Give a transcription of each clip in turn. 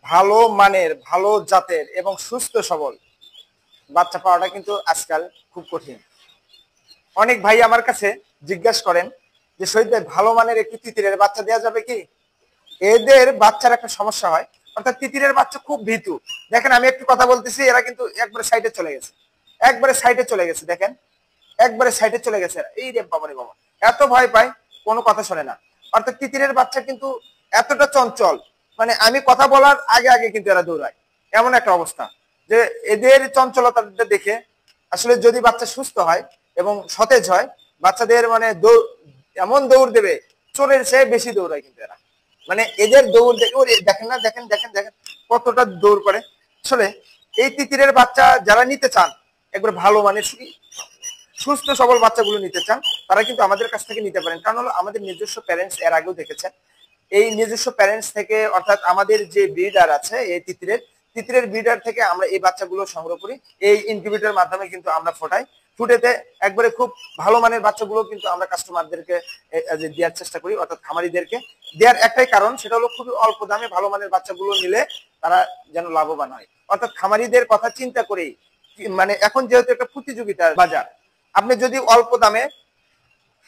ভালো মানের, ভালো জাতের এবং সুস্থ সবল বাচ্চা পাওয়াটা কিন্তু আজকাল খুব কঠিন। অনেক ভাই আমার কাছে জিজ্ঞাসা করেন যে শহীদ ভাই, ভালো মানের একটি তিতিরের বাচ্চা দেওয়া যাবে কি? এদের বাচ্চার একটা সমস্যা হয়, অর্থাৎ তিতিরের বাচ্চা খুব ভীতু। দেখেন আমি একটু কথা বলতেছি, এরা কিন্তু একবারে সাইডে চলে গেছে, একবারে সাইডে চলে গেছে, দেখেন একবারে সাইডে চলে গেছে। এই রে বাবা রে বাবা, এত ভয় পায়, কোনো কথা শোনে না। অর্থাৎ তিতিরের বাচ্চা কিন্তু এতটা চঞ্চল, মানে আমি কথা বলার আগে আগে কিন্তু এরা দৌড়ায়, এমন একটা অবস্থা। যে এদের চঞ্চলতা দেখে আসলে যদি বাচ্চা সুস্থ হয় এবং সতেজ হয়, বাচ্চাদের মানে দৌড় এমন দৌড় দেবে, চোরের চেয়ে বেশি দৌড়ায় কিন্তু এরা। মানে এদের দৌড় দেখে দেখেন না, দেখেন দেখেন দেখেন কতটা দৌড় করে। আসলে এই তিতিরের বাচ্চা যারা নিতে চান, একবার ভালো মানের সুস্থ সবল বাচ্চাগুলো নিতে চান, তারা কিন্তু আমাদের কাছ থেকে নিতে পারেন। কারণ হলো আমাদের নিজস্ব প্যারেন্টস এর আগেও দেখেছেন, এই নিজস্ব প্যারেন্টস থেকে, অর্থাৎ আমাদের যে ব্রিডার আছে এই তিতিরের ব্রিডার থেকে আমরা এই বাচ্চাগুলো সংগ্রহ করি। এই ইনকিউবেটরের মাধ্যমে কিন্তু আমরা ফোটাই, ফুটেতে একবারে খুব ভালো মানের বাচ্চাগুলো কিন্তু আমরা কাস্টমারদেরকে দেওয়ার চেষ্টা করি, অর্থাৎ খামারিদেরকে দেওয়ার একটাই কারণ, সেটা হলো খুবই অল্প দামে ভালো মানের বাচ্চাগুলো নিলে তারা যেন লাভবান হয়। অর্থাৎ খামারিদের কথা চিন্তা করেই, মানে এখন যেহেতু একটা প্রতিযোগিতার বাজার, আপনি যদি অল্প দামে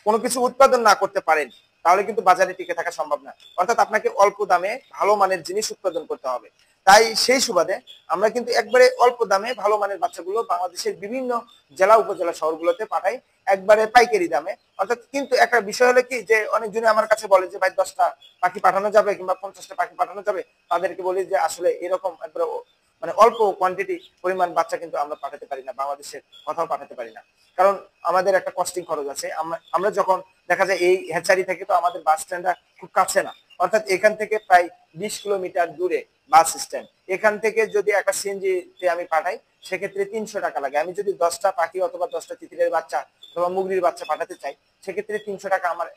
কোনো কিছু উৎপাদন না করতে পারেন, তাহলে কিন্তু বাজারে টিকে থাকা সম্ভব না। অর্থাৎ আপনাকে অল্প দামে ভালো মানের জিনিস উৎপাদন করতে হবে। তাই সেই সুবাদে আমরা কিন্তু একবারে অল্প দামে ভালো মানের বাচ্চাগুলো বাংলাদেশের বিভিন্ন জেলা উপজেলা শহরগুলোতে পাঠাই, একবারে পাইকারি দামে। অর্থাৎ কিন্তু একটা বিষয় হলো কি, যে অনেকজনে আমার কাছে বলে যে ভাই 10টা পাখি পাঠানো যাবে কিংবা 50টা পাখি পাঠানো যাবে। তাদেরকে বলি যে আসলে এরকম একবারে মানে অল্প কোয়ান্টিটি পরিমাণ বাচ্চা কিন্তু আমরা পাঠাতে পারি না, বাংলাদেশের কোথাও পাঠাতে পারি না। কারণ আমাদের একটা কস্টিং খরচ আছে। আমরা যখন দেখা যায় এই হ্যাচারি থেকে তো আমাদের বাস স্ট্যান্ডটা খুব কাছে না, অর্থাৎ এখান থেকে প্রায় 20 কিলোমিটার দূরে বাস স্ট্যান্ড। এখান থেকে যদি একটা সিএনজি তে আমি পাঠাই, সেক্ষেত্রে 300 টাকা লাগে। আমি যদি 10টা পাখি অথবা 10টা তিতিরের বাচ্চা অথবা মুগরির বাচ্চা পাঠাতে চাই, সেক্ষেত্রে 300 টাকা আমার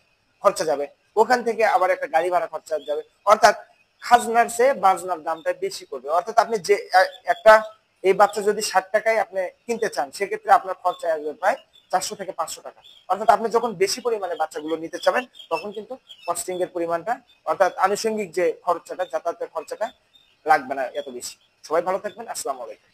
খরচা যাবে। ওখান থেকে আবার একটা গাড়ি ভাড়া খরচা যাবে। অর্থাৎ খাজনার চেয়ে বাজনার দামটা বেশি পড়বে। অর্থাৎ আপনি যে একটা এই বাচ্চা যদি 60 টাকায় আপনি কিনতে চান, সেক্ষেত্রে আপনার খরচা আসবে প্রায় 400 থেকে 500 টাকা। অর্থাৎ আপনি যখন বেশি পরিমাণে বাচ্চাগুলো নিতে চাবেন, তখন কিন্তু কস্টিং এর পরিমাণটা, অর্থাৎ আনুষঙ্গিক যে খরচাটা, যাতায়াতের খরচাটা লাগবে না এত বেশি। সবাই ভালো থাকবেন। আসসালামু আলাইকুম।